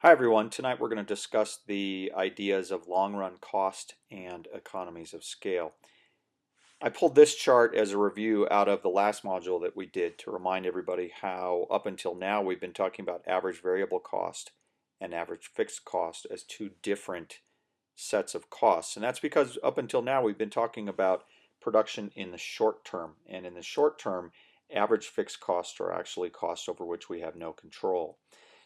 Hi everyone, tonight we're going to discuss the ideas of long-run cost and economies of scale. I pulled this chart as a review out of the last module that we did to remind everybody how up until now we've been talking about average variable cost and average fixed cost as two different sets of costs. And that's because up until now we've been talking about production in the short term. And in the short term, average fixed costs are actually costs over which we have no control.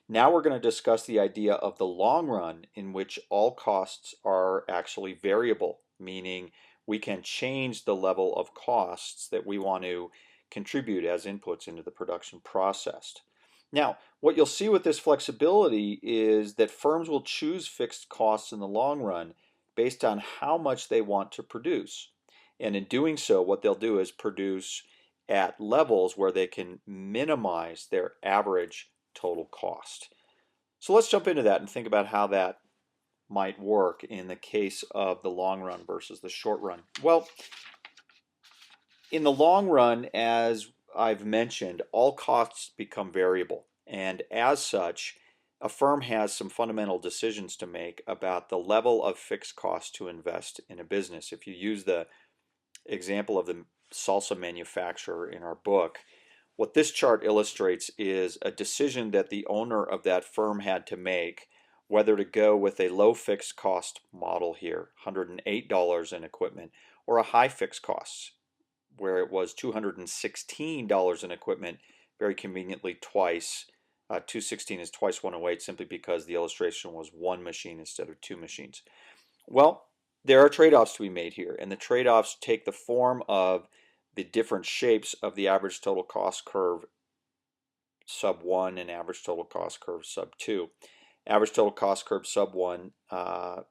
Now we're going to discuss the idea of the long run in which all costs are actually variable, meaning we can change the level of costs that we want to contribute as inputs into the production process. Now, what you'll see with this flexibility is that firms will choose fixed costs in the long run based on how much they want to produce. And in doing so, what they'll do is produce at levels where they can minimize their average total cost. So let's jump into that and think about how that might work in the case of the long run versus the short run. Well, in the long run, as I've mentioned, all costs become variable. And as such, a firm has some fundamental decisions to make about the level of fixed cost to invest in a business. If you use the example of the salsa manufacturer in our book, what this chart illustrates is a decision that the owner of that firm had to make whether to go with a low fixed cost model here, $108 in equipment, or a high fixed costs, where it was $216 in equipment, very conveniently twice. 216 is twice 108 simply because the illustration was one machine instead of two machines. Well, there are trade-offs to be made here, and the trade-offs take the form of the different shapes of the average total cost curve sub 1 and average total cost curve sub 2. Average total cost curve sub 1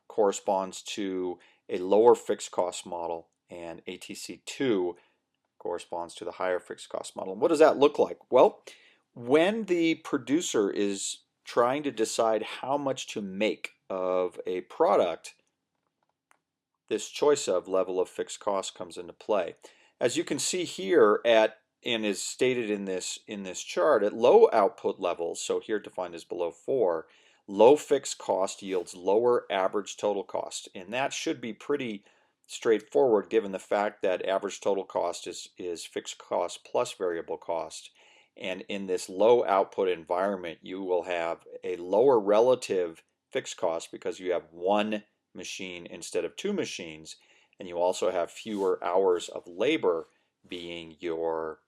corresponds to a lower fixed cost model, and ATC 2 corresponds to the higher fixed cost model. And what does that look like? Well, when the producer is trying to decide how much to make of a product, this choice of level of fixed cost comes into play. As you can see here and is stated in this chart, at low output levels, so here defined as below 4, low fixed cost yields lower average total cost. And that should be pretty straightforward given the fact that average total cost is fixed cost plus variable cost. And in this low output environment, you will have a lower relative fixed cost because you have one machine instead of two machines, and you also have fewer hours of labor being your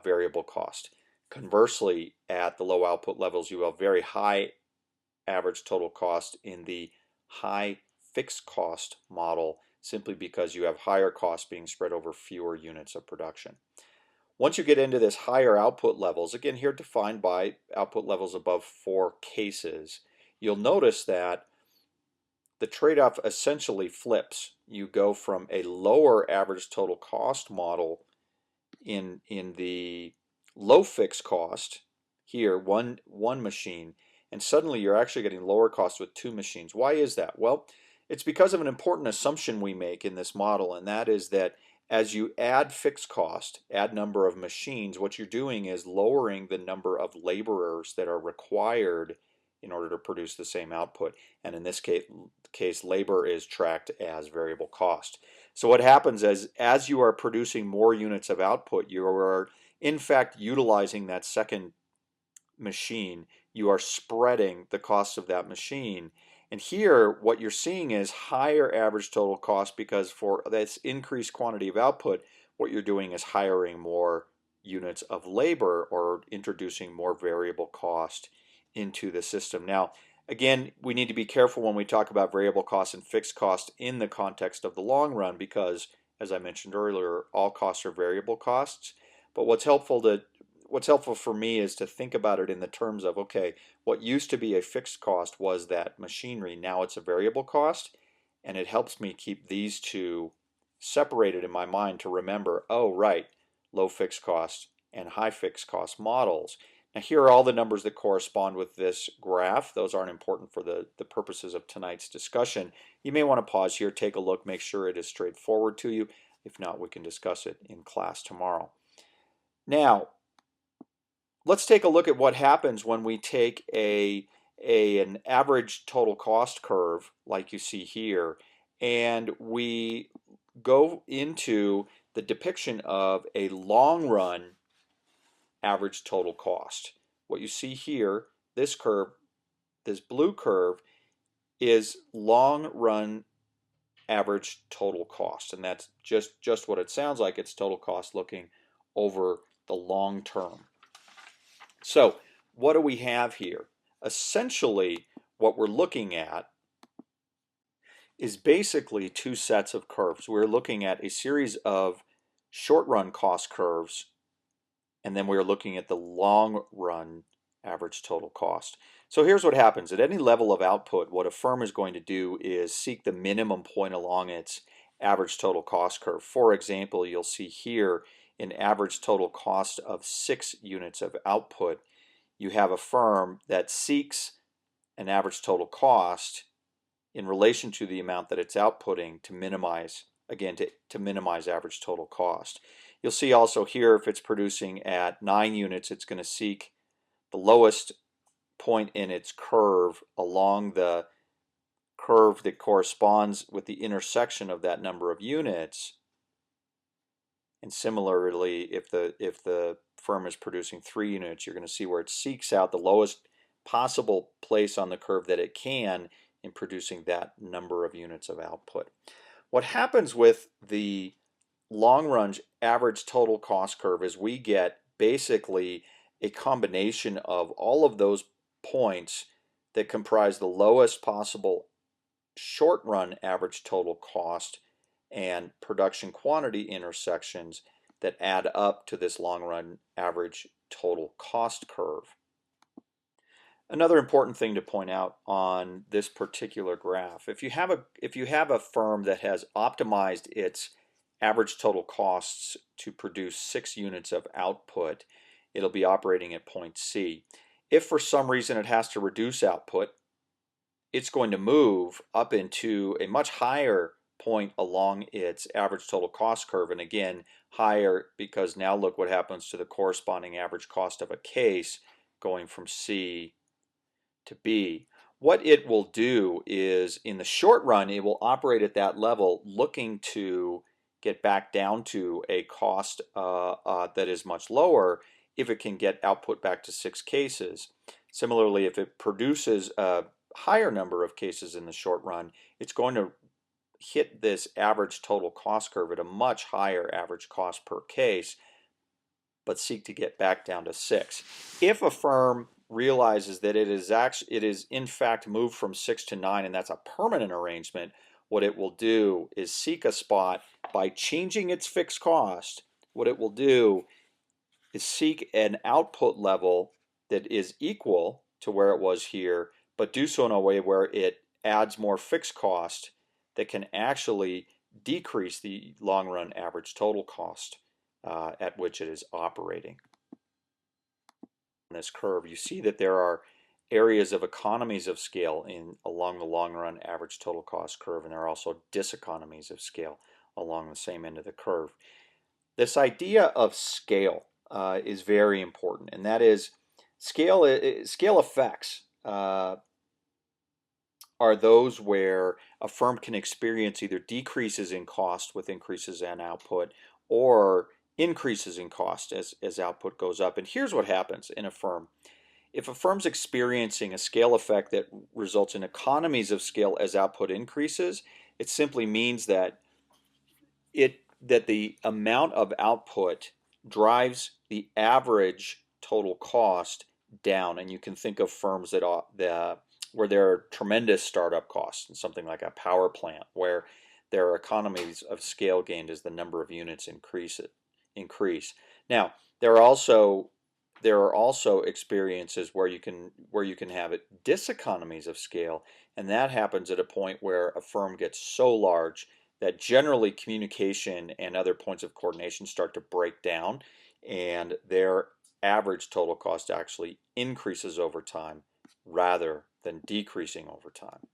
variable cost. Conversely, at the low output levels, you have very high average total cost in the high fixed cost model simply because you have higher costs being spread over fewer units of production. Once you get into this higher output levels, again here defined by output levels above 4 cases, you'll notice that the trade-off essentially flips. You go from a lower average total cost model in the low fixed cost, here one machine, and suddenly you're actually getting lower cost with two machines. Why is that? Well, it's because of an important assumption we make in this model, and that is that as you add fixed cost, add number of machines, what you're doing is lowering the number of laborers that are required in order to produce the same output. And in this case, labor is tracked as variable cost. So what happens is, as you are producing more units of output, you are in fact utilizing that second machine. You are spreading the cost of that machine. And here, what you're seeing is higher average total cost because for this increased quantity of output, what you're doing is hiring more units of labor or introducing more variable cost into the system. Now, again, we need to be careful when we talk about variable cost and fixed cost in the context of the long run because, as I mentioned earlier, all costs are variable costs. But what's helpful for me is to think about it in the terms of, okay, what used to be a fixed cost was that machinery, now it's a variable cost, and it helps me keep these two separated in my mind to remember, oh right, low fixed cost and high fixed cost models. Now here are all the numbers that correspond with this graph. Those aren't important for the purposes of tonight's discussion. You may want to pause here, take a look, make sure it is straightforward to you. If not, we can discuss it in class tomorrow. Now, let's take a look at what happens when we take a an average total cost curve like you see here, and we go into the depiction of a long run average total cost. What you see here, this curve, this blue curve, is long run average total cost, and that's just what it sounds like. It's total cost looking over the long term. So what do we have here? Essentially, what we're looking at is basically two sets of curves. We're looking at a series of short run cost curves, and then we're looking at the long run average total cost. So here's what happens. At any level of output, what a firm is going to do is seek the minimum point along its average total cost curve. For example, you'll see here an average total cost of 6 units of output. You have a firm that seeks an average total cost in relation to the amount that it's outputting to minimize, again, to minimize average total cost. You'll see also here if it's producing at 9 units, it's going to seek the lowest point in its curve along the curve that corresponds with the intersection of that number of units. And similarly, if the firm is producing 3 units, you're going to see where it seeks out the lowest possible place on the curve that it can in producing that number of units of output. What happens with the long run average total cost curve is we get basically a combination of all of those points that comprise the lowest possible short run average total cost and production quantity intersections that add up to this long run average total cost curve. Another important thing to point out on this particular graph, if you have a firm that has optimized its average total costs to produce 6 units of output, it'll be operating at point C. If for some reason it has to reduce output, it's going to move up into a much higher point along its average total cost curve, and again higher because now look what happens to the corresponding average cost of a case going from C to B. What it will do is in the short run it will operate at that level looking to get back down to a cost that is much lower if it can get output back to 6 cases. Similarly, if it produces a higher number of cases in the short run, it's going to hit this average total cost curve at a much higher average cost per case, but seek to get back down to 6. If a firm realizes that it is in fact moved from 6 to 9 and that's a permanent arrangement, what it will do is seek a spot by changing its fixed cost. What it will do is seek an output level that is equal to where it was here, but do so in a way where it adds more fixed cost that can actually decrease the long run average total cost at which it is operating. On this curve, you see that there are areas of economies of scale along the long run average total cost curve, and there are also diseconomies of scale along the same end of the curve. This idea of scale is very important, and that is scale effects are those where a firm can experience either decreases in cost with increases in output or increases in cost as output goes up. And here's what happens in a firm. If a firm's experiencing a scale effect that results in economies of scale as output increases, it simply means that the amount of output drives the average total cost down. And you can think of firms where there are tremendous startup costs, and something like a power plant, where there are economies of scale gained as the number of units increase. Now, there are also experiences where you can have diseconomies of scale, and that happens at a point where a firm gets so large that generally communication and other points of coordination start to break down, and their average total cost actually increases over time rather than decreasing over time.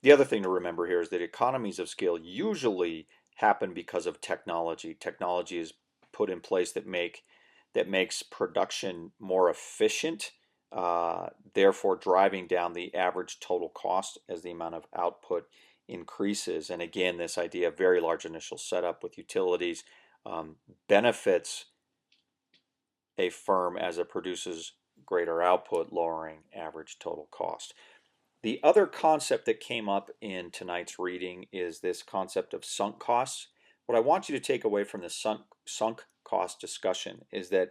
The other thing to remember here is that economies of scale usually happen because of technology. Technology is put in place that makes production more efficient therefore driving down the average total cost as the amount of output increases. And again, this idea of very large initial setup with utilities benefits a firm as it produces greater output, lowering average total cost. The other concept that came up in tonight's reading is this concept of sunk costs. What I want you to take away from the sunk cost discussion is that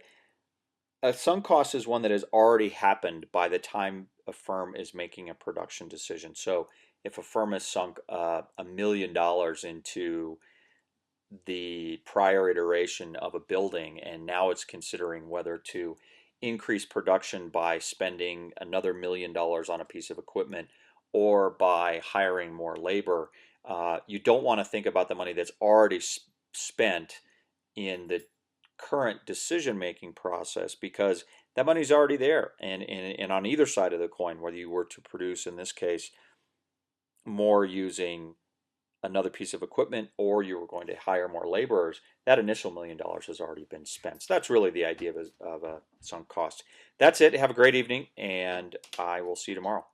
a sunk cost is one that has already happened by the time a firm is making a production decision. So if a firm has sunk $1 million into the prior iteration of a building and now it's considering whether to increase production by spending another $1 million on a piece of equipment or by hiring more labor, you don't want to think about the money that's already spent in the current decision-making process, because that money's already there. And on either side of the coin, whether you were to produce, in this case, more using another piece of equipment or you were going to hire more laborers, that initial $1 million has already been spent. So that's really the idea of a sunk cost. That's it. Have a great evening, and I will see you tomorrow.